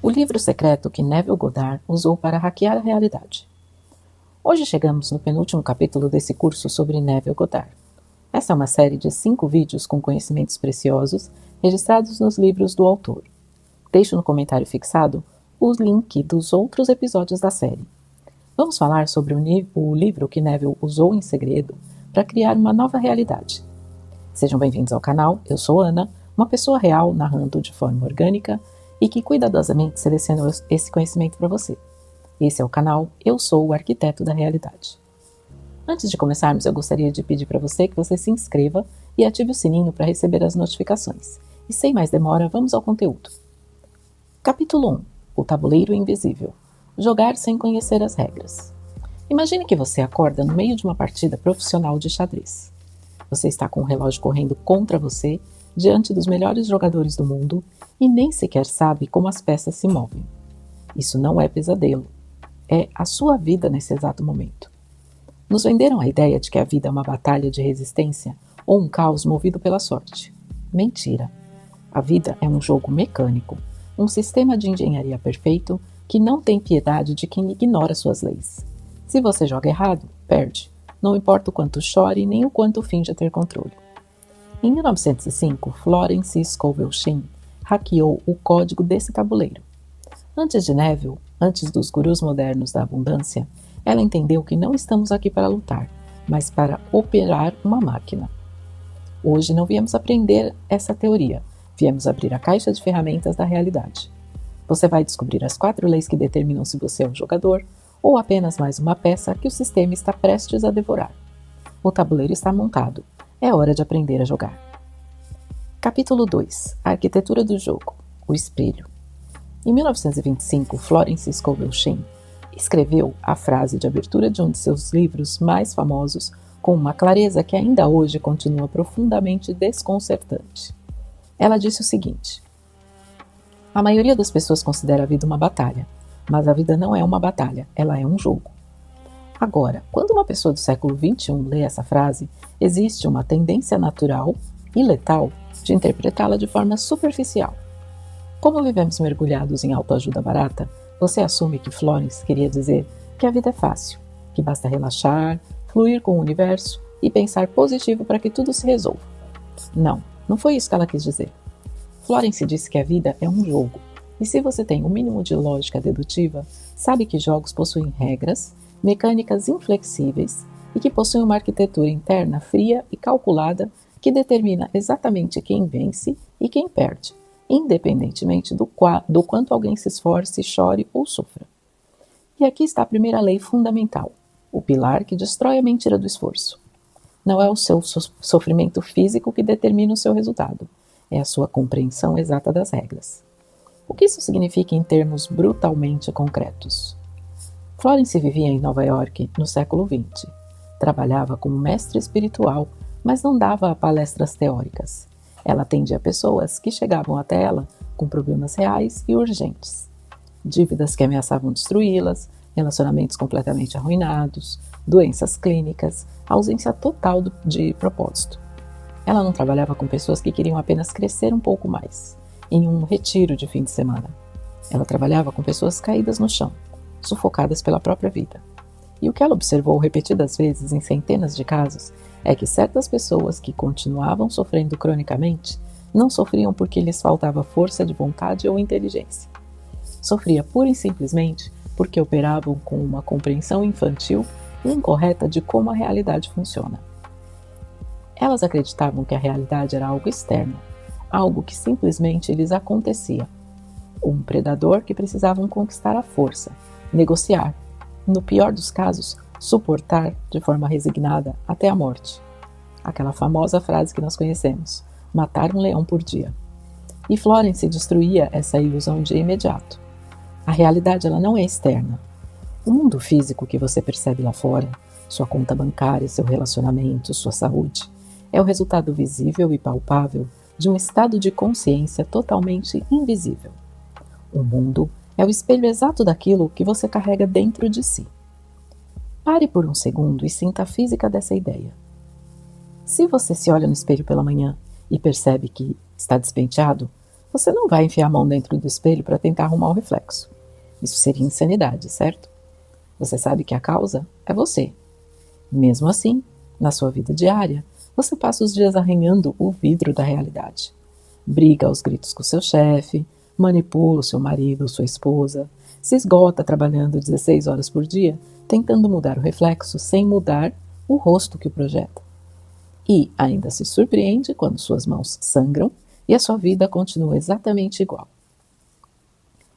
O livro secreto que Neville Goddard usou para hackear a realidade. Hoje chegamos no penúltimo capítulo desse curso sobre Neville Goddard. Essa é uma série de 5 vídeos com conhecimentos preciosos registrados nos livros do autor. Deixo no comentário fixado o link dos outros episódios da série. Vamos falar sobre o livro que Neville usou em segredo para criar uma nova realidade. Sejam bem-vindos ao canal, eu sou Ana, uma pessoa real narrando de forma orgânica e que cuidadosamente seleciona esse conhecimento para você. Esse é o canal Eu Sou o Arquiteto da Realidade. Antes de começarmos, eu gostaria de pedir para você que você se inscreva e ative o sininho para receber as notificações. E sem mais demora, vamos ao conteúdo. Capítulo 1. O Tabuleiro Invisível. Jogar sem conhecer as regras. Imagine que você acorda no meio de uma partida profissional de xadrez. Você está com o relógio correndo contra você, diante dos melhores jogadores do mundo, e nem sequer sabe como as peças se movem. Isso não é pesadelo. É a sua vida nesse exato momento. Nos venderam a ideia de que a vida é uma batalha de resistência ou um caos movido pela sorte. Mentira. A vida é um jogo mecânico, um sistema de engenharia perfeito que não tem piedade de quem ignora suas leis. Se você joga errado, perde. Não importa o quanto chore nem o quanto finja ter controle. Em 1905, Florence Scovel Shinn hackeou o código desse tabuleiro. Antes de Neville, antes dos gurus modernos da abundância, ela entendeu que não estamos aqui para lutar, mas para operar uma máquina. Hoje não viemos aprender essa teoria, viemos abrir a caixa de ferramentas da realidade. Você vai descobrir as 4 leis que determinam se você é um jogador ou apenas mais uma peça que o sistema está prestes a devorar. O tabuleiro está montado. É hora de aprender a jogar. Capítulo 2. A arquitetura do jogo. O espelho. Em 1925, Florence Scovel Shinn escreveu a frase de abertura de um de seus livros mais famosos com uma clareza que ainda hoje continua profundamente desconcertante. Ela disse o seguinte: a maioria das pessoas considera a vida uma batalha, mas a vida não é uma batalha, ela é um jogo. Agora, quando uma pessoa do século XXI lê essa frase, existe uma tendência natural e letal de interpretá-la de forma superficial. Como vivemos mergulhados em autoajuda barata, você assume que Florence queria dizer que a vida é fácil, que basta relaxar, fluir com o universo e pensar positivo para que tudo se resolva. Não foi isso que ela quis dizer. Florence disse que a vida é um jogo, e se você tem um mínimo de lógica dedutiva, sabe que jogos possuem regras, mecânicas inflexíveis e que possuem uma arquitetura interna fria e calculada que determina exatamente quem vence e quem perde, independentemente do quanto alguém se esforce, chore ou sofra. E aqui está a primeira lei fundamental, o pilar que destrói a mentira do esforço. Não é o seu sofrimento físico que determina o seu resultado, é a sua compreensão exata das regras. O que isso significa em termos brutalmente concretos? Florence vivia em Nova York no século XX. Trabalhava como mestre espiritual, mas não dava palestras teóricas. Ela atendia pessoas que chegavam até ela com problemas reais e urgentes. Dívidas que ameaçavam destruí-las, relacionamentos completamente arruinados, doenças clínicas, ausência total de propósito. Ela não trabalhava com pessoas que queriam apenas crescer um pouco mais, em um retiro de fim de semana. Ela trabalhava com pessoas caídas no chão, sufocadas pela própria vida. E o que ela observou repetidas vezes em centenas de casos é que certas pessoas que continuavam sofrendo cronicamente não sofriam porque lhes faltava força de vontade ou inteligência. Sofria pura e simplesmente porque operavam com uma compreensão infantil e incorreta de como a realidade funciona. Elas acreditavam que a realidade era algo externo, algo que simplesmente lhes acontecia. Um predador que precisavam conquistar à força, negociar, no pior dos casos, suportar de forma resignada até a morte. Aquela famosa frase que nós conhecemos, matar um leão por dia. E Florence destruía essa ilusão de imediato. A realidade ela não é externa. O mundo físico que você percebe lá fora, sua conta bancária, seu relacionamento, sua saúde, é o resultado visível e palpável de um estado de consciência totalmente invisível. O mundo é o espelho exato daquilo que você carrega dentro de si. Pare por um segundo e sinta a física dessa ideia. Se você se olha no espelho pela manhã e percebe que está despenteado, Você não vai enfiar a mão dentro do espelho para tentar arrumar o reflexo. Isso seria insanidade, certo? Você sabe que a causa é você. Mesmo assim, na sua vida diária, você passa os dias arranhando o vidro da realidade. Briga aos gritos com seu chefe, manipula o seu marido ou sua esposa, se esgota trabalhando 16 horas por dia, tentando mudar o reflexo sem mudar o rosto que o projeta. E ainda se surpreende quando suas mãos sangram e a sua vida continua exatamente igual.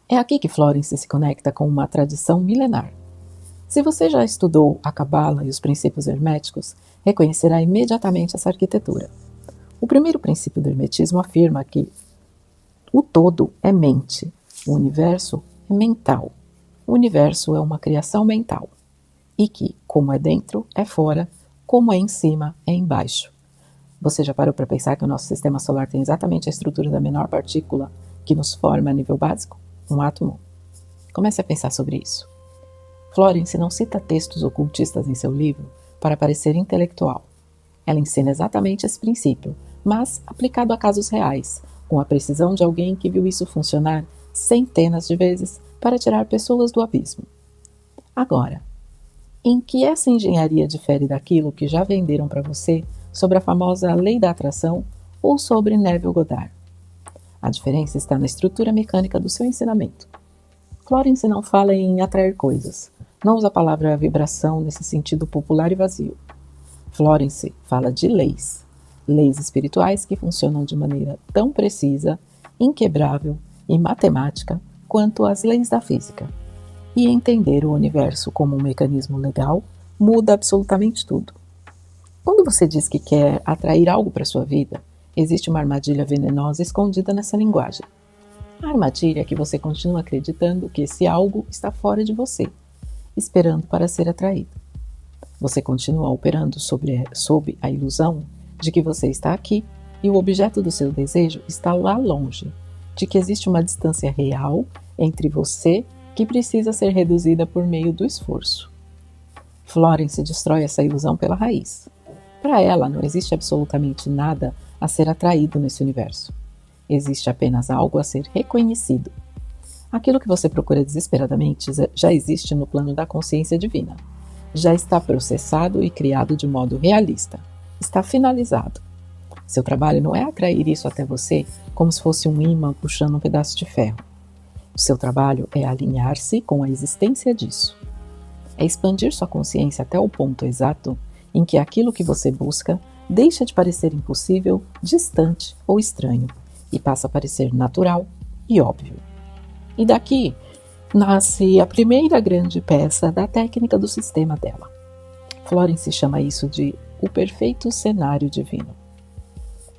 É aqui que Florence se conecta com uma tradição milenar. Se você já estudou a Cabala e os princípios herméticos, reconhecerá imediatamente essa arquitetura. O primeiro princípio do hermetismo afirma que o todo é mente, o universo é mental, o universo é uma criação mental, e que, como é dentro, é fora, como é em cima, é embaixo. Você já parou para pensar que o nosso sistema solar tem exatamente a estrutura da menor partícula que nos forma a nível básico? Um átomo. Comece a pensar sobre isso. Florence não cita textos ocultistas em seu livro para parecer intelectual. Ela ensina exatamente esse princípio, mas aplicado a casos reais, com a precisão de alguém que viu isso funcionar centenas de vezes para tirar pessoas do abismo. Agora, em que essa engenharia difere daquilo que já venderam para você sobre a famosa lei da atração ou sobre Neville Goddard? A diferença está na estrutura mecânica do seu ensinamento. Florence não fala em atrair coisas, não usa a palavra vibração nesse sentido popular e vazio. Florence fala de leis, leis espirituais que funcionam de maneira tão precisa, inquebrável e matemática quanto as leis da física. E entender o universo como um mecanismo legal muda absolutamente tudo. Quando você diz que quer atrair algo para sua vida, existe uma armadilha venenosa escondida nessa linguagem. A armadilha é que você continua acreditando que esse algo está fora de você, esperando para ser atraído. Você continua operando sob a ilusão de que você está aqui e o objeto do seu desejo está lá longe, de que existe uma distância real entre você que precisa ser reduzida por meio do esforço. Florence destrói essa ilusão pela raiz. Para ela, não existe absolutamente nada a ser atraído nesse universo. Existe apenas algo a ser reconhecido. Aquilo que você procura desesperadamente já existe no plano da consciência divina. Já está processado e criado de modo realista. Está finalizado. Seu trabalho não é atrair isso até você como se fosse um ímã puxando um pedaço de ferro. O seu trabalho é alinhar-se com a existência disso. É expandir sua consciência até o ponto exato em que aquilo que você busca deixa de parecer impossível, distante ou estranho e passa a parecer natural e óbvio. E daqui nasce a primeira grande peça da técnica do sistema dela. Florence chama isso de o perfeito cenário divino.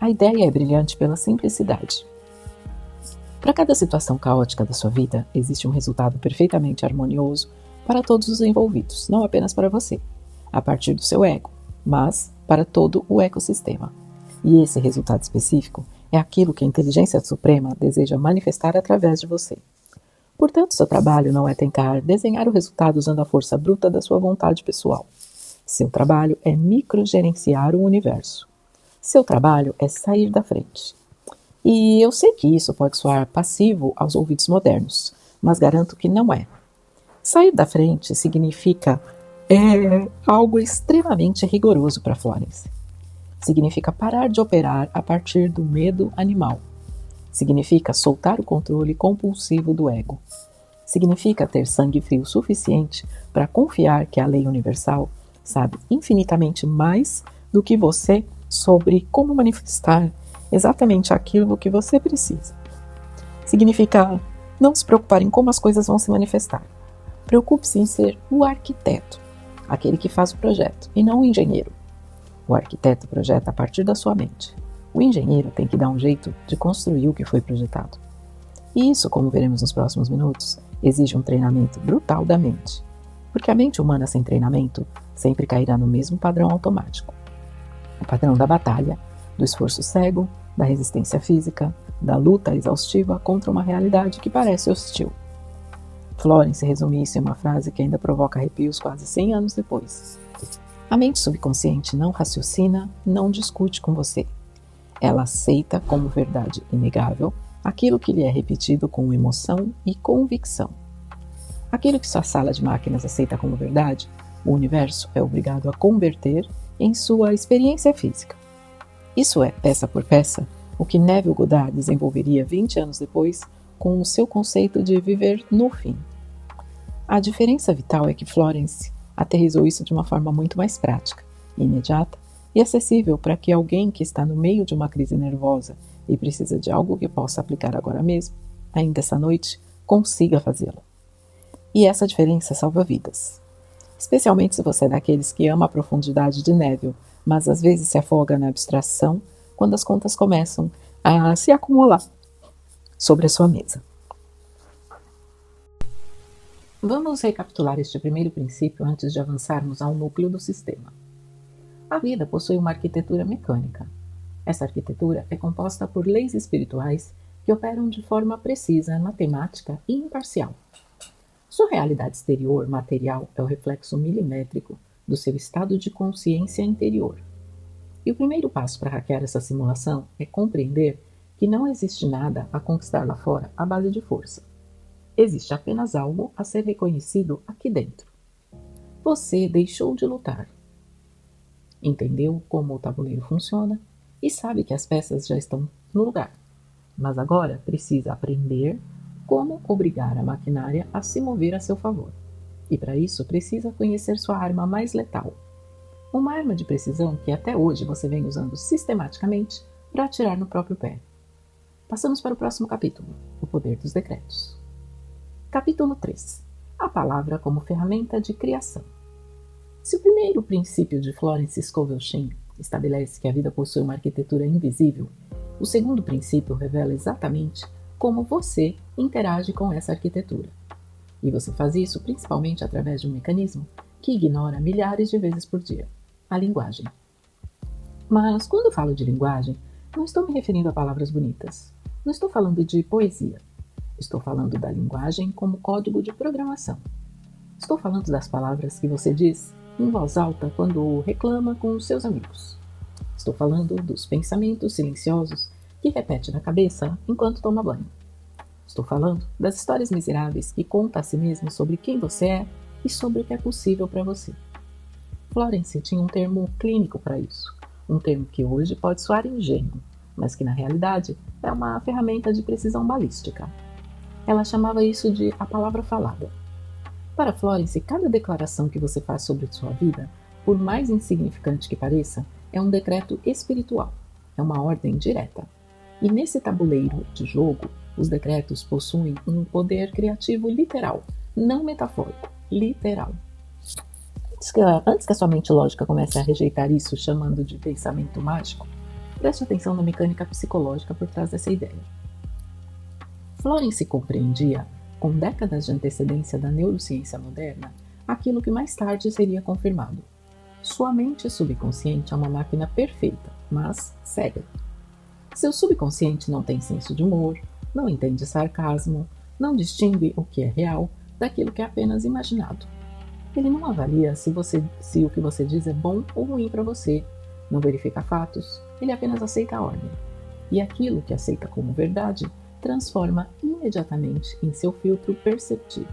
A ideia é brilhante pela simplicidade. Para cada situação caótica da sua vida, existe um resultado perfeitamente harmonioso para todos os envolvidos, não apenas para você, a partir do seu ego, mas para todo o ecossistema. E esse resultado específico é aquilo que a inteligência suprema deseja manifestar através de você. Portanto, seu trabalho não é tentar desenhar o resultado usando a força bruta da sua vontade pessoal. Seu trabalho é microgerenciar o universo. Seu trabalho é sair da frente. E eu sei que isso pode soar passivo aos ouvidos modernos, mas garanto que não é. Sair da frente significa algo extremamente rigoroso para Florence. Significa parar de operar a partir do medo animal. Significa soltar o controle compulsivo do ego. Significa ter sangue frio suficiente para confiar que a lei universal sabe infinitamente mais do que você sobre como manifestar exatamente aquilo que você precisa. Significa não se preocupar em como as coisas vão se manifestar. Preocupe-se em ser o arquiteto, aquele que faz o projeto, e não o engenheiro. O arquiteto projeta a partir da sua mente. O engenheiro tem que dar um jeito de construir o que foi projetado. E isso, como veremos nos próximos minutos, exige um treinamento brutal da mente. Porque a mente humana sem treinamento sempre cairá no mesmo padrão automático. O padrão da batalha, do esforço cego, da resistência física, da luta exaustiva contra uma realidade que parece hostil. Florence resume isso em uma frase que ainda provoca arrepios quase 100 anos depois. A mente subconsciente não raciocina, não discute com você. Ela aceita como verdade inegável aquilo que lhe é repetido com emoção e convicção. Aquilo que sua sala de máquinas aceita como verdade, o universo é obrigado a converter em sua experiência física. Isso é, peça por peça, o que Neville Goddard desenvolveria 20 anos depois com o seu conceito de viver no fim. A diferença vital é que Florence aterrissou isso de uma forma muito mais prática, imediata e acessível para que alguém que está no meio de uma crise nervosa e precisa de algo que possa aplicar agora mesmo, ainda essa noite, consiga fazê-lo. E essa diferença salva vidas. Especialmente se você é daqueles que ama a profundidade de Neville, mas às vezes se afoga na abstração quando as contas começam a se acumular sobre a sua mesa. Vamos recapitular este primeiro princípio antes de avançarmos ao núcleo do sistema. A vida possui uma arquitetura mecânica. Essa arquitetura é composta por leis espirituais que operam de forma precisa, matemática e imparcial. Sua realidade exterior, material, é o reflexo milimétrico do seu estado de consciência interior. E o primeiro passo para hackear essa simulação é compreender que não existe nada a conquistar lá fora à base de força. Existe apenas algo a ser reconhecido aqui dentro. Você deixou de lutar. Entendeu como o tabuleiro funciona e sabe que as peças já estão no lugar. Mas agora precisa aprender como obrigar a maquinária a se mover a seu favor. E para isso precisa conhecer sua arma mais letal. Uma arma de precisão que até hoje você vem usando sistematicamente para atirar no próprio pé. Passamos para o próximo capítulo, o poder dos decretos. Capítulo 3. A palavra como ferramenta de criação. Se o primeiro princípio de Florence Scovel Shinn estabelece que a vida possui uma arquitetura invisível, o segundo princípio revela exatamente como você interage com essa arquitetura. E você faz isso principalmente através de um mecanismo que ignora milhares de vezes por dia: a linguagem. Mas quando eu falo de linguagem, não estou me referindo a palavras bonitas. Não estou falando de poesia. Estou falando da linguagem como código de programação. Estou falando das palavras que você diz em voz alta quando reclama com os seus amigos. Estou falando dos pensamentos silenciosos que repete na cabeça enquanto toma banho. Estou falando das histórias miseráveis que conta a si mesmo sobre quem você é e sobre o que é possível para você. Florence tinha um termo clínico para isso, um termo que hoje pode soar ingênuo, mas que na realidade é uma ferramenta de precisão balística. Ela chamava isso de a palavra falada. Para Florence, cada declaração que você faz sobre sua vida, por mais insignificante que pareça, é um decreto espiritual, é uma ordem direta. E nesse tabuleiro de jogo, os decretos possuem um poder criativo literal, não metafórico, literal. Antes que a sua mente lógica comece a rejeitar isso chamando de pensamento mágico, preste atenção na mecânica psicológica por trás dessa ideia. Florence compreendia, com décadas de antecedência da neurociência moderna, aquilo que mais tarde seria confirmado. Sua mente subconsciente é uma máquina perfeita, mas cega. Seu subconsciente não tem senso de humor, não entende sarcasmo, não distingue o que é real daquilo que é apenas imaginado. Ele não avalia se o que você diz é bom ou ruim para você, não verifica fatos, ele apenas aceita a ordem. E aquilo que aceita como verdade transforma imediatamente em seu filtro perceptivo.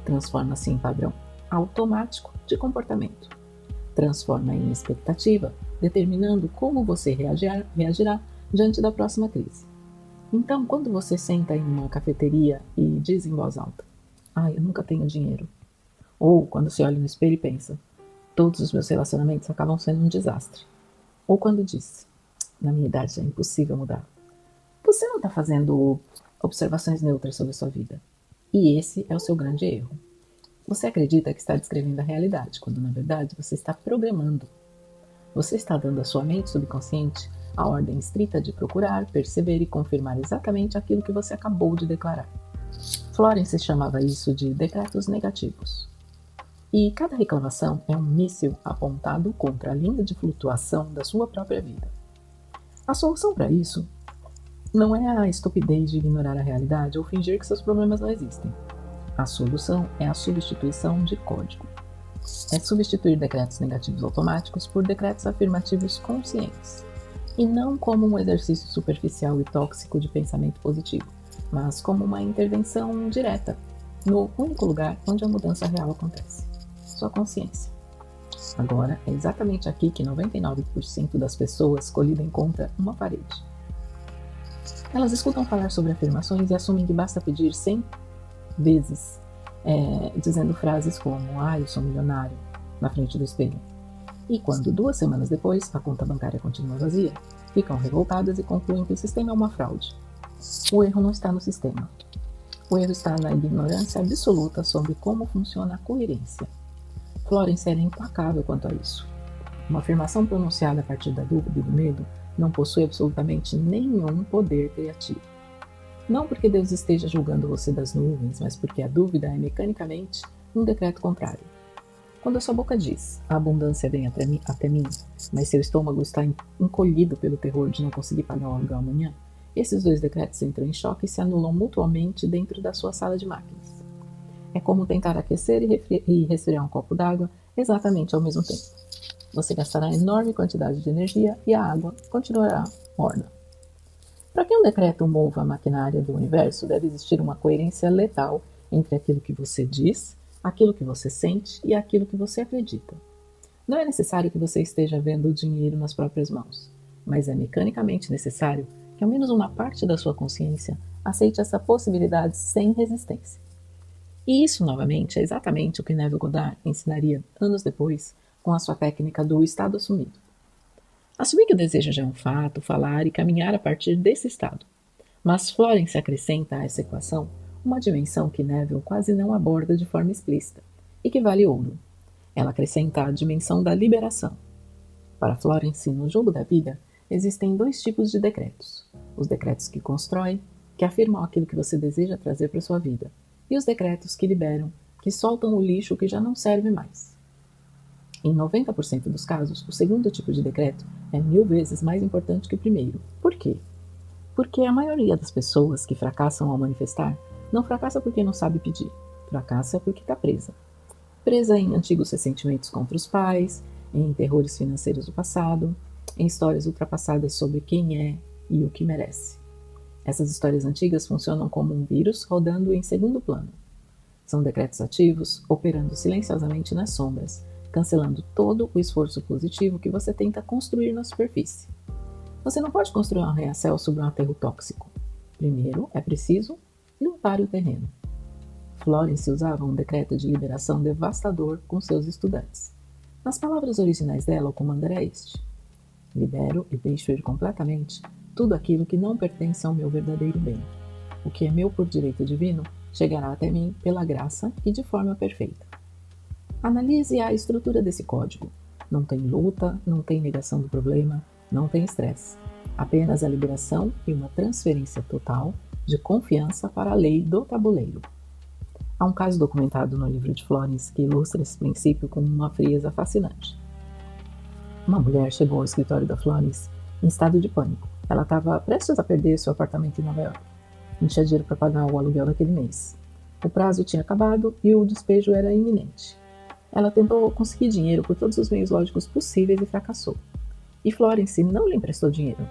Transforma-se em padrão automático de comportamento. Transforma em expectativa, determinando como você reagirá diante da próxima crise. Então, quando você senta em uma cafeteria e diz em voz alta: eu nunca tenho dinheiro. Ou quando se olha no espelho e pensa: todos os meus relacionamentos acabam sendo um desastre. Ou quando diz: na minha idade é impossível mudar. Você não está fazendo observações neutras sobre a sua vida. E esse é o seu grande erro. Você acredita que está descrevendo a realidade, quando na verdade você está programando. Você está dando à sua mente subconsciente a ordem estrita de procurar, perceber e confirmar exatamente aquilo que você acabou de declarar. Florence chamava isso de decretos negativos. E cada reclamação é um míssil apontado contra a linha de flutuação da sua própria vida. A solução para isso não é a estupidez de ignorar a realidade ou fingir que seus problemas não existem. A solução é a substituição de código. É substituir decretos negativos automáticos por decretos afirmativos conscientes. E não como um exercício superficial e tóxico de pensamento positivo, mas como uma intervenção direta, no único lugar onde a mudança real acontece: sua consciência. Agora, é exatamente aqui que 99% das pessoas colidem contra uma parede. Elas escutam falar sobre afirmações e assumem que basta pedir 100 vezes, dizendo frases como eu sou milionário, na frente do espelho. E quando 2 semanas depois a conta bancária continua vazia, ficam revoltadas e concluem que o sistema é uma fraude. O erro não está no sistema. O erro está na ignorância absoluta sobre como funciona a coerência. Florence era implacável quanto a isso. Uma afirmação pronunciada a partir da dúvida e do medo não possui absolutamente nenhum poder criativo. Não porque Deus esteja julgando você das nuvens, mas porque a dúvida é mecanicamente um decreto contrário. Quando a sua boca diz, a abundância vem até mim, mas seu estômago está encolhido pelo terror de não conseguir pagar o aluguel amanhã, esses 2 decretos entram em choque e se anulam mutuamente dentro da sua sala de máquinas. É como tentar aquecer e resfriar um copo d'água exatamente ao mesmo tempo. Você gastará enorme quantidade de energia e a água continuará morna. Para que um decreto mova a maquinária do universo, deve existir uma coerência letal entre aquilo que você diz, aquilo que você sente e aquilo que você acredita. Não é necessário que você esteja vendo o dinheiro nas próprias mãos, mas é mecanicamente necessário que ao menos uma parte da sua consciência aceite essa possibilidade sem resistência. E isso, novamente, é exatamente o que Neville Goddard ensinaria anos depois com a sua técnica do estado assumido. Assumir que o desejo já é um fato, falar e caminhar a partir desse estado. Mas Florence acrescenta a essa equação uma dimensão que Neville quase não aborda de forma explícita e que vale ouro. Ela acrescenta a dimensão da liberação. Para Florence, no jogo da vida, existem 2 tipos de decretos. Os decretos que constroem, que afirmam aquilo que você deseja trazer para sua vida, e os decretos que liberam, que soltam o lixo que já não serve mais. Em 90% dos casos, o segundo tipo de decreto é 1000 vezes mais importante que o primeiro. Por quê? Porque a maioria das pessoas que fracassam ao manifestar não fracassa porque não sabe pedir, fracassa porque está presa. Presa em antigos ressentimentos contra os pais, em terrores financeiros do passado, em histórias ultrapassadas sobre quem é e o que merece. Essas histórias antigas funcionam como um vírus rodando em segundo plano. São decretos ativos, operando silenciosamente nas sombras, cancelando todo o esforço positivo que você tenta construir na superfície. Você não pode construir um arranha-céu sobre um aterro tóxico. Primeiro, é preciso limpar o terreno. Florence usava um decreto de liberação devastador com seus estudantes. Nas palavras originais dela, o comando era este: libero e deixo ir completamente tudo aquilo que não pertence ao meu verdadeiro bem. O que é meu por direito divino chegará até mim pela graça e de forma perfeita. Analise a estrutura desse código. Não tem luta, não tem negação do problema, não tem estresse. Apenas a liberação e uma transferência total de confiança para a lei do tabuleiro. Há um caso documentado no livro de Florence que ilustra esse princípio com uma frieza fascinante. Uma mulher chegou ao escritório da Florence em estado de pânico. Ela estava prestes a perder seu apartamento em Nova York. Não tinha dinheiro para pagar o aluguel daquele mês. O prazo tinha acabado e o despejo era iminente. Ela tentou conseguir dinheiro por todos os meios lógicos possíveis e fracassou. E Florence não lhe emprestou dinheiro.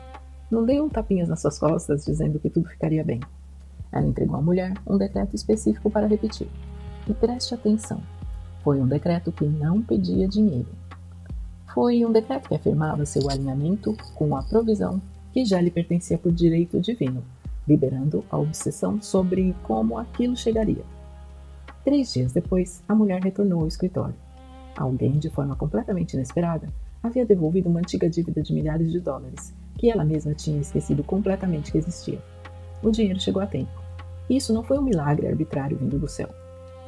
Não deu tapinhas nas suas costas dizendo que tudo ficaria bem. Ela entregou à mulher um decreto específico para repetir. E preste atenção, foi um decreto que não pedia dinheiro. Foi um decreto que afirmava seu alinhamento com a provisão que já lhe pertencia por direito divino, liberando a obsessão sobre como aquilo chegaria. 3 dias depois, a mulher retornou ao escritório. Alguém, de forma completamente inesperada, havia devolvido uma antiga dívida de milhares de dólares, que ela mesma tinha esquecido completamente que existia. O dinheiro chegou a tempo. Isso não foi um milagre arbitrário vindo do céu.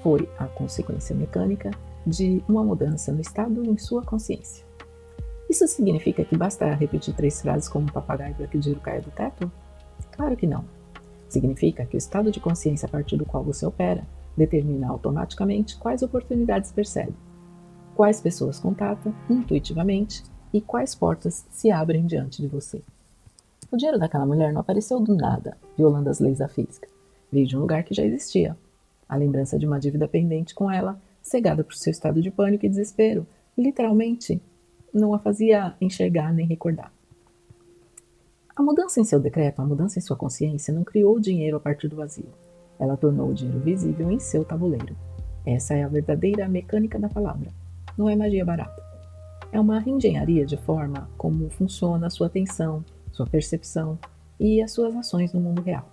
Foi a consequência mecânica de uma mudança no estado em sua consciência. Isso significa que basta repetir 3 frases como um papagaio para que o dinheiro caia do teto? Claro que não. Significa que o estado de consciência a partir do qual você opera determina automaticamente quais oportunidades percebe, quais pessoas contata intuitivamente e quais portas se abrem diante de você. O dinheiro daquela mulher não apareceu do nada, violando as leis da física. Veio de um lugar que já existia. A lembrança de uma dívida pendente com ela, cegada por seu estado de pânico e desespero, literalmente não a fazia enxergar nem recordar. A mudança em seu decreto, a mudança em sua consciência, não criou o dinheiro a partir do vazio. Ela tornou o dinheiro visível em seu tabuleiro. Essa é a verdadeira mecânica da palavra. Não é magia barata. É uma reengenharia de forma como funciona a sua atenção, sua percepção e as suas ações no mundo real.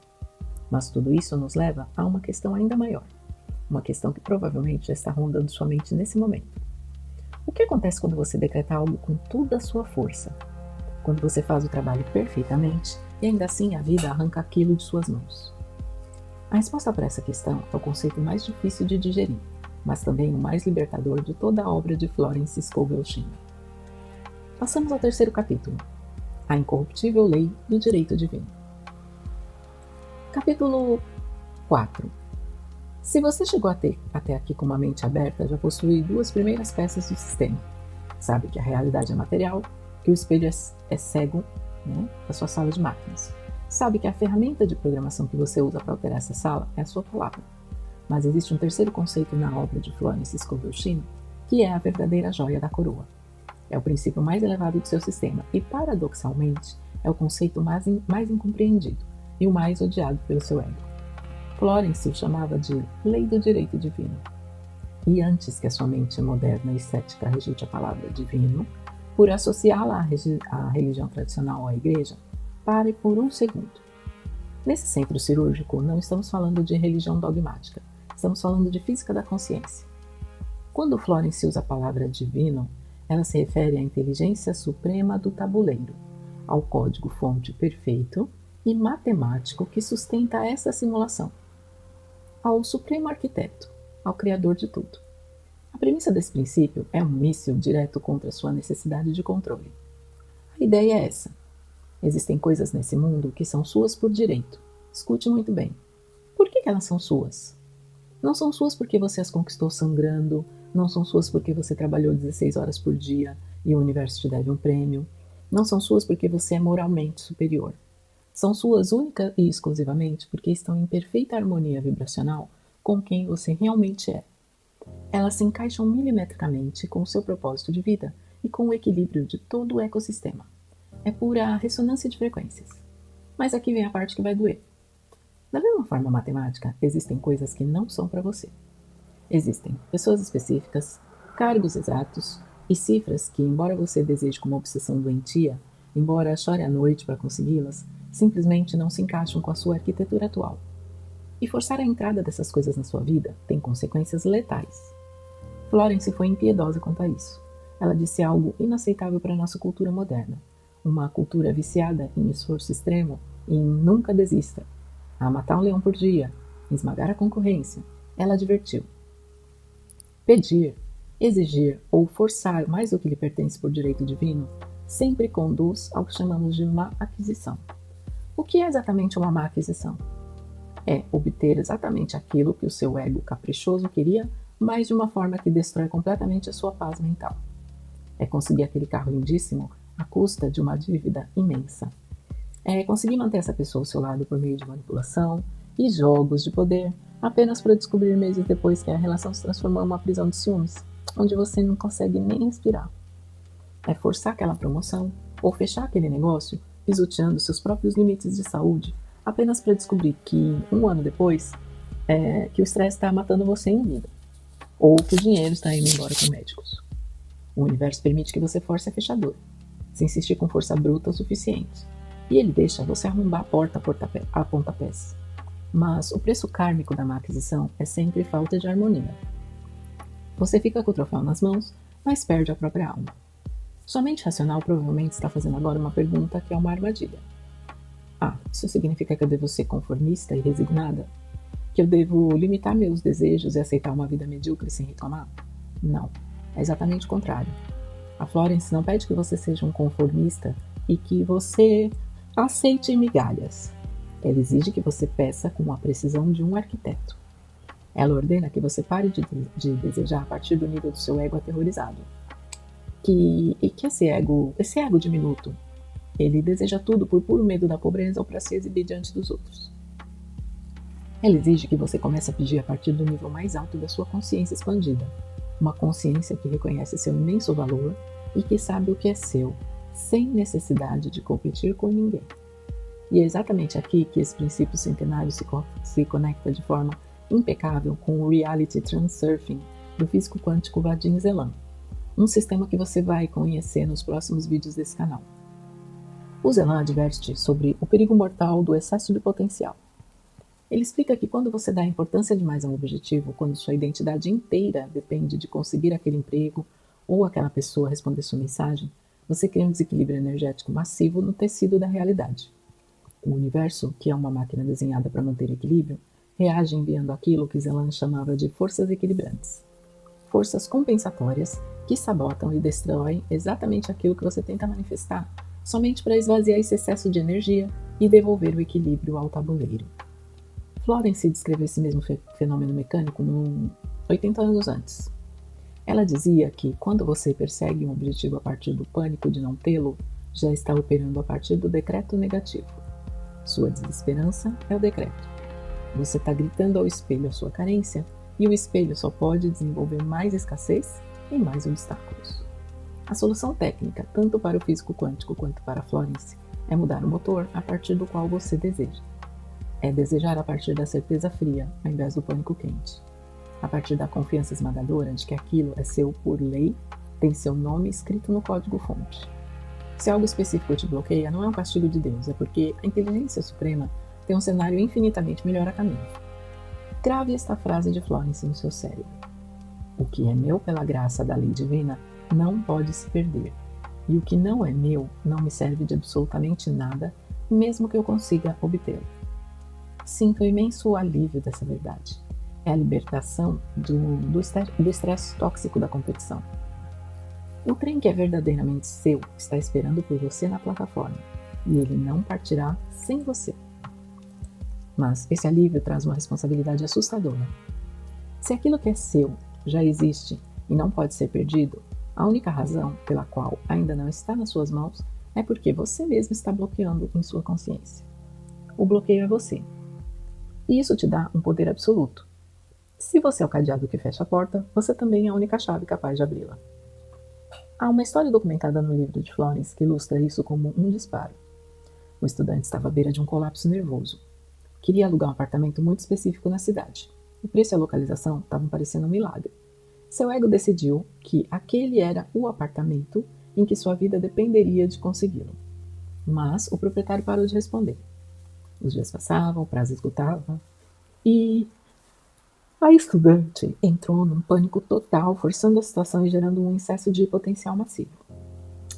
Mas tudo isso nos leva a uma questão ainda maior. Uma questão que provavelmente já está rondando sua mente nesse momento. O que acontece quando você decreta algo com toda a sua força? Quando você faz o trabalho perfeitamente e ainda assim a vida arranca aquilo de suas mãos? A resposta para essa questão é o conceito mais difícil de digerir, mas também o mais libertador de toda a obra de Florence Scovel Shinn. Passamos ao terceiro capítulo, A Incorruptível Lei do Direito Divino. Capítulo 4. Se você chegou até aqui com uma mente aberta, já possui duas primeiras peças do sistema. Sabe que a realidade é material, que o espelho é cego, da sua sala de máquinas. Sabe que a ferramenta de programação que você usa para alterar essa sala é a sua palavra. Mas existe um terceiro conceito na obra de Florence Scovel Shinn, que é a verdadeira joia da coroa. É o princípio mais elevado do seu sistema e, paradoxalmente, é o conceito mais incompreendido e o mais odiado pelo seu ego. Florence o chamava de Lei do Direito Divino. E antes que a sua mente moderna e cética rejeite a palavra divino, por associá-la à religião tradicional ou à igreja, pare por um segundo. Nesse centro cirúrgico, não estamos falando de religião dogmática, estamos falando de física da consciência. Quando Florence usa a palavra divino, ela se refere à inteligência suprema do tabuleiro, ao código-fonte perfeito e matemático que sustenta essa simulação, ao supremo arquiteto, ao criador de tudo. A premissa desse princípio é um míssil direto contra sua necessidade de controle. A ideia é essa. Existem coisas nesse mundo que são suas por direito. Escute muito bem. Por que elas são suas? Não são suas porque você as conquistou sangrando, não são suas porque você trabalhou 16 horas por dia e o universo te deve um prêmio, não são suas porque você é moralmente superior. São suas única e exclusivamente porque estão em perfeita harmonia vibracional com quem você realmente é. Elas se encaixam milimetricamente com o seu propósito de vida e com o equilíbrio de todo o ecossistema. É pura ressonância de frequências. Mas aqui vem a parte que vai doer. Da mesma forma matemática, existem coisas que não são para você. Existem pessoas específicas, cargos exatos e cifras que, embora você deseje com uma obsessão doentia, embora chore à noite para consegui-las, simplesmente não se encaixam com a sua arquitetura atual. E forçar a entrada dessas coisas na sua vida tem consequências letais. Florence foi impiedosa quanto a isso. Ela disse algo inaceitável para a nossa cultura moderna. Uma cultura viciada em esforço extremo e em nunca desista. A matar um leão por dia, esmagar a concorrência. Ela advertiu. Pedir, exigir ou forçar mais do que lhe pertence por direito divino sempre conduz ao que chamamos de má aquisição. O que é exatamente uma má aquisição? É obter exatamente aquilo que o seu ego caprichoso queria, mas de uma forma que destrói completamente a sua paz mental. É conseguir aquele carro lindíssimo à custa de uma dívida imensa. É conseguir manter essa pessoa ao seu lado por meio de manipulação e jogos de poder, apenas para descobrir meses depois que a relação se transformou em uma prisão de ciúmes, onde você não consegue nem respirar. É forçar aquela promoção ou fechar aquele negócio, pisoteando seus próprios limites de saúde, apenas para descobrir que, um ano depois, que o estresse está matando você em vida, ou que o dinheiro está indo embora com médicos. O universo permite que você force a fechadura, se insistir com força bruta o suficiente, e ele deixa você arrombar a porta a pontapés. Mas o preço kármico da má aquisição é sempre falta de harmonia. Você fica com o troféu nas mãos, mas perde a própria alma. Sua mente racional provavelmente está fazendo agora uma pergunta que é uma armadilha. Isso significa que eu devo ser conformista e resignada? Que eu devo limitar meus desejos e aceitar uma vida medíocre sem reclamar? Não, é exatamente o contrário. A Florence não pede que você seja um conformista e que você aceite migalhas. Ela exige que você peça com a precisão de um arquiteto. Ela ordena que você pare de desejar a partir do nível do seu ego aterrorizado. Que esse ego diminuto, ele deseja tudo por puro medo da pobreza ou para se exibir diante dos outros. Ela exige que você comece a pedir a partir do nível mais alto da sua consciência expandida. Uma consciência que reconhece seu imenso valor e que sabe o que é seu, sem necessidade de competir com ninguém. E é exatamente aqui que esse princípio centenário se conecta de forma impecável com o Reality Transurfing do físico quântico Vadim Zeland, um sistema que você vai conhecer nos próximos vídeos desse canal. O Zeland adverte sobre o perigo mortal do excesso de potencial. Ele explica que quando você dá importância demais a um objetivo, quando sua identidade inteira depende de conseguir aquele emprego ou aquela pessoa responder sua mensagem, você cria um desequilíbrio energético massivo no tecido da realidade. O universo, que é uma máquina desenhada para manter equilíbrio, reage enviando aquilo que Zeland chamava de forças equilibrantes. Forças compensatórias que sabotam e destroem exatamente aquilo que você tenta manifestar, somente para esvaziar esse excesso de energia e devolver o equilíbrio ao tabuleiro. Florence descreveu esse mesmo fenômeno mecânico 80 anos antes. Ela dizia que quando você persegue um objetivo a partir do pânico de não tê-lo, já está operando a partir do decreto negativo. Sua desesperança é o decreto. Você está gritando ao espelho a sua carência e o espelho só pode desenvolver mais escassez e mais obstáculos. A solução técnica, tanto para o físico quântico quanto para Florence, é mudar o motor a partir do qual você deseja. É desejar a partir da certeza fria, ao invés do pânico quente. A partir da confiança esmagadora de que aquilo é seu por lei, tem seu nome escrito no código-fonte. Se algo específico te bloqueia, não é um castigo de Deus, é porque a inteligência suprema tem um cenário infinitamente melhor a caminho. Grave esta frase de Florence no seu cérebro. O que é meu pela graça da lei divina não pode se perder, e o que não é meu não me serve de absolutamente nada, mesmo que eu consiga obtê-lo. Sinto o imenso alívio dessa verdade. É a libertação do estresse tóxico da competição. O trem que é verdadeiramente seu está esperando por você na plataforma, e ele não partirá sem você. Mas esse alívio traz uma responsabilidade assustadora. Se aquilo que é seu já existe e não pode ser perdido, a única razão pela qual ainda não está nas suas mãos é porque você mesmo está bloqueando em sua consciência. O bloqueio é você. E isso te dá um poder absoluto. Se você é o cadeado que fecha a porta, você também é a única chave capaz de abri-la. Há uma história documentada no livro de Florence que ilustra isso como um disparo. O estudante estava à beira de um colapso nervoso. Queria alugar um apartamento muito específico na cidade. O preço e a localização estavam parecendo um milagre. Seu ego decidiu que aquele era o apartamento em que sua vida dependeria de consegui-lo. Mas o proprietário parou de responder. Os dias passavam, o prazo esgotava e a estudante entrou num pânico total, forçando a situação e gerando um excesso de potencial massivo.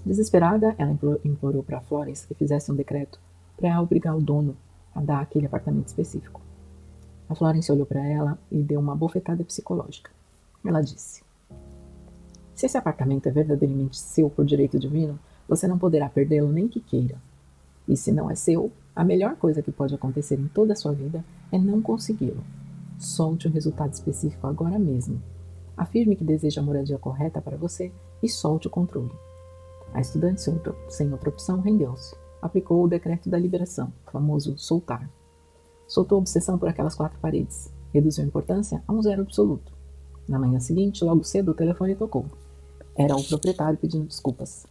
Desesperada, ela implorou para Florence que fizesse um decreto para obrigar o dono a dar aquele apartamento específico. A Florence olhou para ela e deu uma bofetada psicológica. Ela disse: se esse apartamento é verdadeiramente seu por direito divino, você não poderá perdê-lo nem que queira. E se não é seu, a melhor coisa que pode acontecer em toda a sua vida é não consegui-lo. Solte o resultado específico agora mesmo. Afirme que deseja a moradia correta para você e solte o controle. A estudante, sem outra opção, rendeu-se. Aplicou o decreto da liberação, o famoso soltar. Soltou a obsessão por aquelas 4 paredes. Reduziu a importância a um zero absoluto. Na manhã seguinte, logo cedo, o telefone tocou. Era o proprietário pedindo desculpas.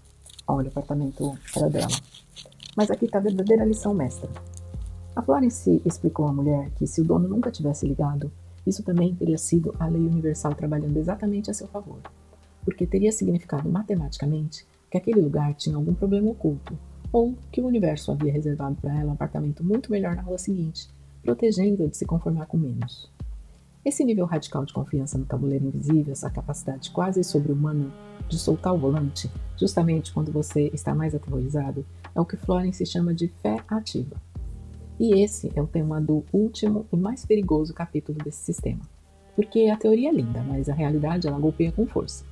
Olha, o apartamento era dela. Mas aqui está a verdadeira lição mestra. A Florence explicou à mulher que se o dono nunca tivesse ligado, isso também teria sido a lei universal trabalhando exatamente a seu favor. Porque teria significado matematicamente que aquele lugar tinha algum problema oculto, ou que o universo havia reservado para ela um apartamento muito melhor na rua seguinte, protegendo-a de se conformar com menos. Esse nível radical de confiança no tabuleiro invisível, essa capacidade quase sobre-humana de soltar o volante, justamente quando você está mais aterrorizado, é o que Florence chama de fé ativa. E esse é o tema do último e mais perigoso capítulo desse sistema. Porque a teoria é linda, mas a realidade ela golpeia com força.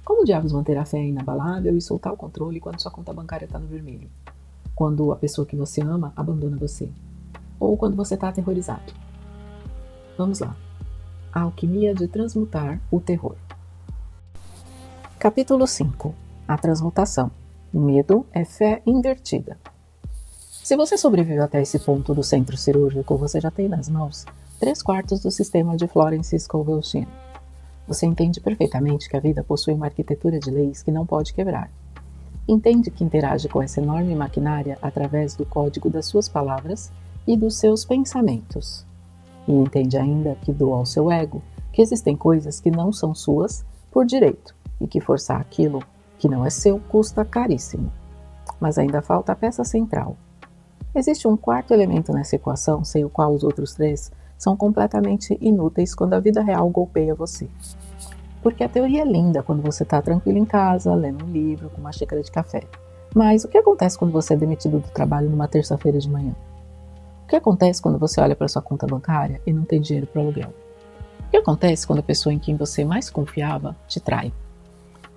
Como diabos manter a fé inabalável e soltar o controle quando sua conta bancária está no vermelho? Quando a pessoa que você ama abandona você? Ou quando você está aterrorizado? Vamos lá. A alquimia de transmutar o terror. Capítulo 5. A transmutação. O medo é fé invertida. Se você sobreviveu até esse ponto do centro cirúrgico, você já tem nas mãos 3/4 do sistema de Florence Scovel Shinn. Você entende perfeitamente que a vida possui uma arquitetura de leis que não pode quebrar. Entende que interage com essa enorme maquinária através do código das suas palavras e dos seus pensamentos. E entende ainda que doa ao seu ego que existem coisas que não são suas por direito e que forçar aquilo que não é seu custa caríssimo. Mas ainda falta a peça central. Existe um quarto elemento nessa equação, sem o qual os outros três são completamente inúteis quando a vida real golpeia você. Porque a teoria é linda quando você está tranquilo em casa, lendo um livro, com uma xícara de café. Mas o que acontece quando você é demitido do trabalho numa terça-feira de manhã? O que acontece quando você olha para sua conta bancária e não tem dinheiro para aluguel? O que acontece quando a pessoa em quem você mais confiava te trai?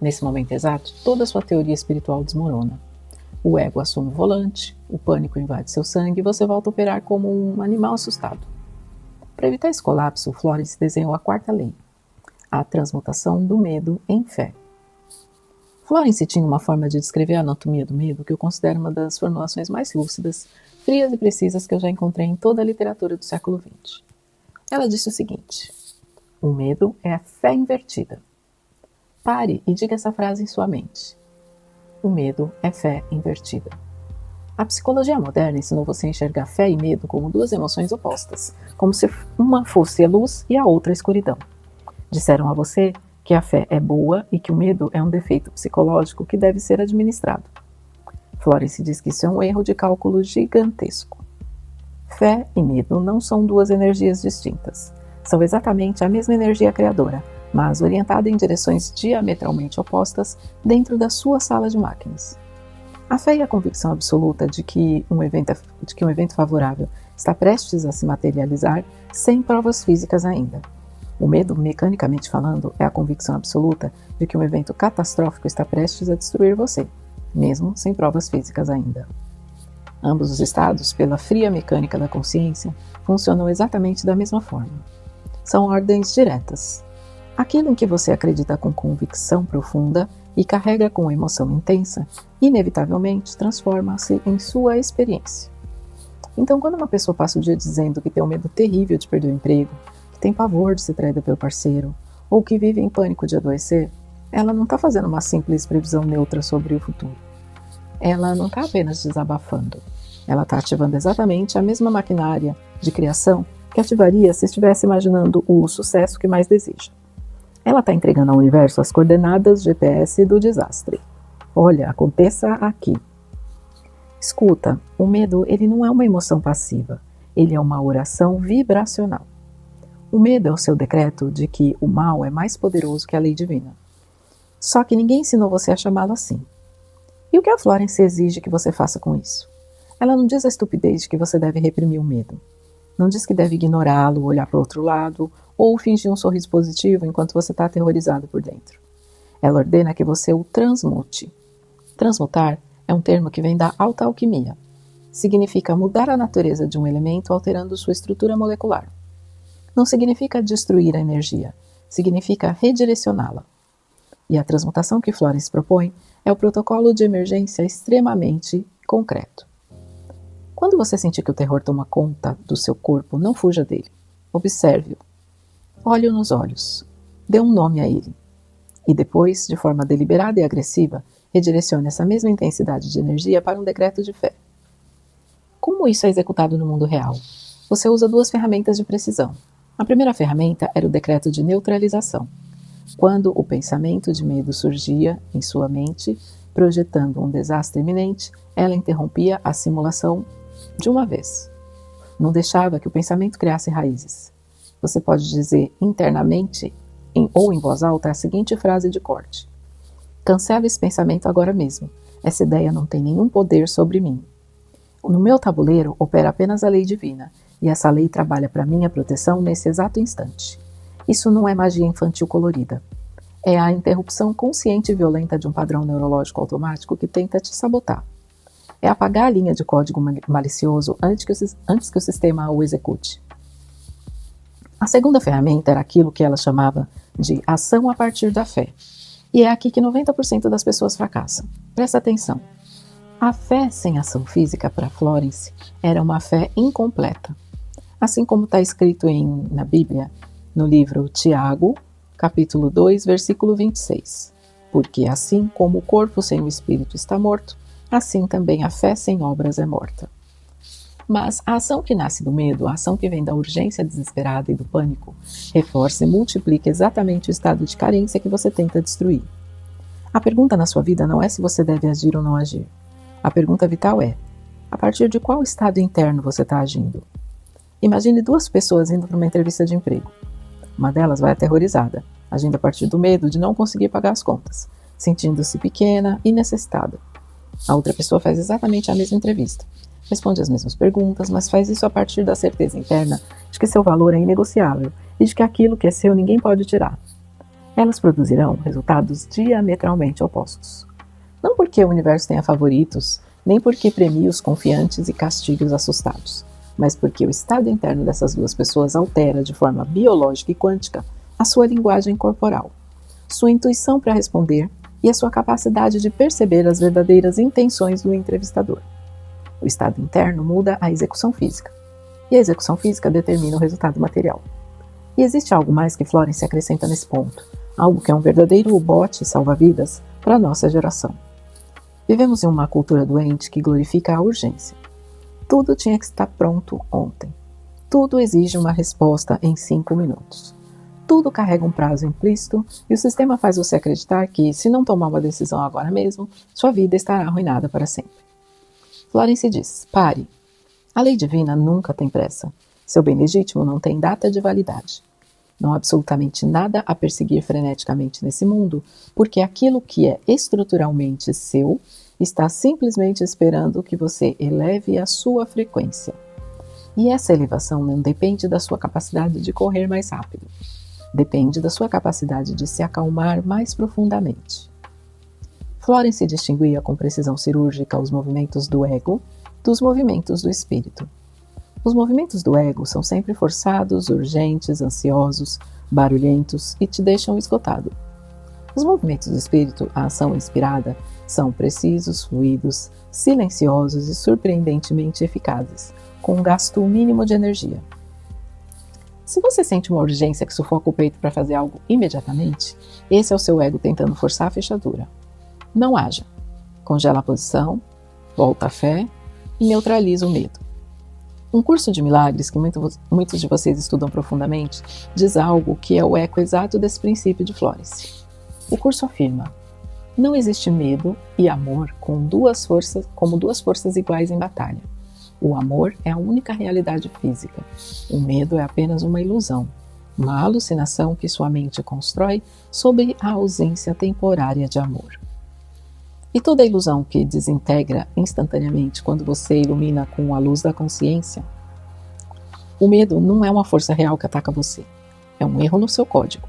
Nesse momento exato, toda a sua teoria espiritual desmorona. O ego assume o volante, o pânico invade seu sangue e você volta a operar como um animal assustado. Para evitar esse colapso, Florence desenhou a quarta lei, a transmutação do medo em fé. Florence tinha uma forma de descrever a anatomia do medo que eu considero uma das formulações mais lúcidas, frias e precisas que eu já encontrei em toda a literatura do século XX. Ela disse o seguinte: o medo é a fé invertida. Pare e diga essa frase em sua mente. O medo é fé invertida. A psicologia moderna ensinou você a enxergar fé e medo como duas emoções opostas, como se uma fosse a luz e a outra a escuridão. Disseram a você que a fé é boa e que o medo é um defeito psicológico que deve ser administrado. Florence diz que isso é um erro de cálculo gigantesco. Fé e medo não são duas energias distintas. São exatamente a mesma energia criadora, mas orientada em direções diametralmente opostas dentro da sua sala de máquinas. A fé e a convicção absoluta de que um evento favorável está prestes a se materializar sem provas físicas ainda. O medo, mecanicamente falando, é a convicção absoluta de que um evento catastrófico está prestes a destruir você, mesmo sem provas físicas ainda. Ambos os estados, pela fria mecânica da consciência, funcionam exatamente da mesma forma. São ordens diretas. Aquilo em que você acredita com convicção profunda e carrega com emoção intensa, inevitavelmente transforma-se em sua experiência. Então, quando uma pessoa passa o dia dizendo que tem um medo terrível de perder o emprego, que tem pavor de ser traída pelo parceiro, ou que vive em pânico de adoecer, ela não está fazendo uma simples previsão neutra sobre o futuro. Ela não está apenas desabafando. Ela está ativando exatamente a mesma maquinária de criação que ativaria se estivesse imaginando o sucesso que mais deseja. Ela está entregando ao universo as coordenadas GPS do desastre. Olha, aconteça aqui. Escuta, o medo ele não é uma emoção passiva, ele é uma oração vibracional. O medo é o seu decreto de que o mal é mais poderoso que a lei divina. Só que ninguém ensinou você a chamá-lo assim. E o que a Florence exige que você faça com isso? Ela não diz a estupidez de que você deve reprimir o medo. Não diz que deve ignorá-lo, olhar para o outro lado, ou fingir um sorriso positivo enquanto você está aterrorizado por dentro. Ela ordena que você o transmute. Transmutar é um termo que vem da alta alquimia. Significa mudar a natureza de um elemento alterando sua estrutura molecular. Não significa destruir a energia, significa redirecioná-la. E a transmutação que Florence propõe é o protocolo de emergência extremamente concreto. Quando você sentir que o terror toma conta do seu corpo, não fuja dele. Observe-o. Olhe-o nos olhos. Dê um nome a ele. E depois, de forma deliberada e agressiva, redirecione essa mesma intensidade de energia para um decreto de fé. Como isso é executado no mundo real? Você usa duas ferramentas de precisão. A primeira ferramenta era o decreto de neutralização. Quando o pensamento de medo surgia em sua mente, projetando um desastre iminente, ela interrompia a simulação de uma vez. Não deixava que o pensamento criasse raízes. Você pode dizer internamente ou em voz alta a seguinte frase de corte: cancela esse pensamento agora mesmo. Essa ideia não tem nenhum poder sobre mim. No meu tabuleiro opera apenas a lei divina, e essa lei trabalha para minha proteção nesse exato instante. Isso não é magia infantil colorida. É a interrupção consciente e violenta de um padrão neurológico automático que tenta te sabotar. É apagar a linha de código malicioso antes que o sistema o execute. A segunda ferramenta era aquilo que ela chamava de ação a partir da fé. E é aqui que 90% das pessoas fracassam. Presta atenção. A fé sem ação física para Florence era uma fé incompleta. Assim como está escrito na Bíblia, no livro Tiago, capítulo 2, versículo 26. Porque assim como o corpo sem o espírito está morto, assim também a fé sem obras é morta. Mas a ação que nasce do medo, a ação que vem da urgência desesperada e do pânico, reforça e multiplica exatamente o estado de carência que você tenta destruir. A pergunta na sua vida não é se você deve agir ou não agir. A pergunta vital é: a partir de qual estado interno você está agindo? Imagine duas pessoas indo para uma entrevista de emprego. Uma delas vai aterrorizada, agindo a partir do medo de não conseguir pagar as contas, sentindo-se pequena e necessitada. A outra pessoa faz exatamente a mesma entrevista. Responde as mesmas perguntas, mas faz isso a partir da certeza interna de que seu valor é inegociável e de que aquilo que é seu ninguém pode tirar. Elas produzirão resultados diametralmente opostos. Não porque o universo tenha favoritos, nem porque premie os confiantes e castigue os assustados, mas porque o estado interno dessas duas pessoas altera de forma biológica e quântica a sua linguagem corporal, sua intuição para responder e a sua capacidade de perceber as verdadeiras intenções do entrevistador. O estado interno muda a execução física, e a execução física determina o resultado material. E existe algo mais que Florence acrescenta nesse ponto, algo que é um verdadeiro bote salva-vidas para a nossa geração. Vivemos em uma cultura doente que glorifica a urgência. Tudo tinha que estar pronto ontem. Tudo exige uma resposta em 5 minutos. Tudo carrega um prazo implícito e o sistema faz você acreditar que, se não tomar uma decisão agora mesmo, sua vida estará arruinada para sempre. Florence diz: pare. A lei divina nunca tem pressa. Seu bem legítimo não tem data de validade. Não há absolutamente nada a perseguir freneticamente nesse mundo, porque aquilo que é estruturalmente seu está simplesmente esperando que você eleve a sua frequência. E essa elevação não depende da sua capacidade de correr mais rápido. Depende da sua capacidade de se acalmar mais profundamente. Florence distinguia com precisão cirúrgica os movimentos do ego dos movimentos do espírito. Os movimentos do ego são sempre forçados, urgentes, ansiosos, barulhentos e te deixam esgotado. Os movimentos do espírito, a ação inspirada, são precisos, fluidos, silenciosos e surpreendentemente eficazes, com um gasto mínimo de energia. Se você sente uma urgência que sufoca o peito para fazer algo imediatamente, esse é o seu ego tentando forçar a fechadura. Não haja. Congela a posição, volta a fé e neutraliza o medo. Um curso de milagres que muitos de vocês estudam profundamente diz algo que é o eco exato desse princípio de Florence. O curso afirma: não existe medo e amor como duas forças iguais em batalha. O amor é a única realidade física. O medo é apenas uma ilusão, uma alucinação que sua mente constrói sobre a ausência temporária de amor. E toda ilusão que desintegra instantaneamente quando você ilumina com a luz da consciência. O medo não é uma força real que ataca você. É um erro no seu código.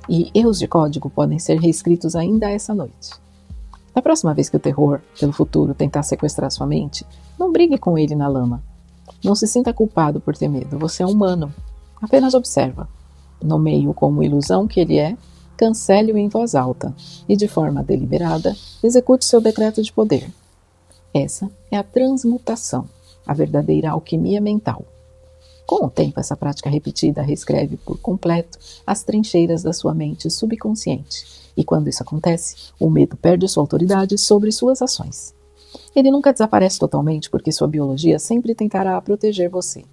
E erros de código podem ser reescritos ainda essa noite. Da próxima vez que o terror, pelo futuro, tentar sequestrar sua mente, não brigue com ele na lama. Não se sinta culpado por ter medo. Você é humano. Apenas observa. Nomeie-o como ilusão que ele é. Cancele-o em voz alta e, de forma deliberada, execute seu decreto de poder. Essa é a transmutação, a verdadeira alquimia mental. Com o tempo, essa prática repetida reescreve por completo as trincheiras da sua mente subconsciente, e quando isso acontece, o medo perde sua autoridade sobre suas ações. Ele nunca desaparece totalmente porque sua biologia sempre tentará proteger você,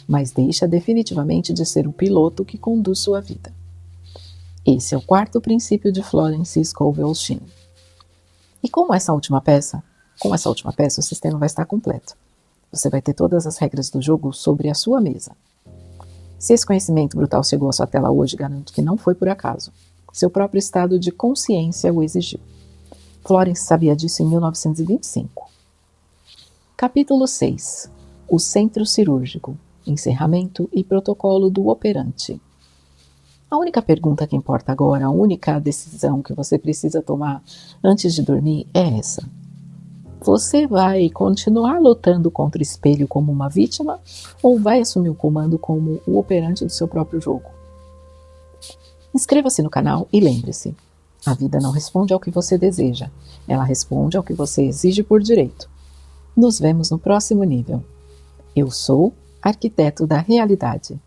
mas deixa definitivamente de ser o piloto que conduz sua vida. Esse é o quarto princípio de Florence Scovel Shinn. E com essa última peça, o sistema vai estar completo. Você vai ter todas as regras do jogo sobre a sua mesa. Se esse conhecimento brutal chegou à sua tela hoje, garanto que não foi por acaso. Seu próprio estado de consciência o exigiu. Florence sabia disso em 1925. Capítulo 6. O centro cirúrgico. Encerramento e protocolo do operante. A única pergunta que importa agora, a única decisão que você precisa tomar antes de dormir é essa. Você vai continuar lutando contra o espelho como uma vítima ou vai assumir o comando como o operante do seu próprio jogo? Inscreva-se no canal e lembre-se, a vida não responde ao que você deseja, ela responde ao que você exige por direito. Nos vemos no próximo nível. Eu sou Arquiteto da Realidade.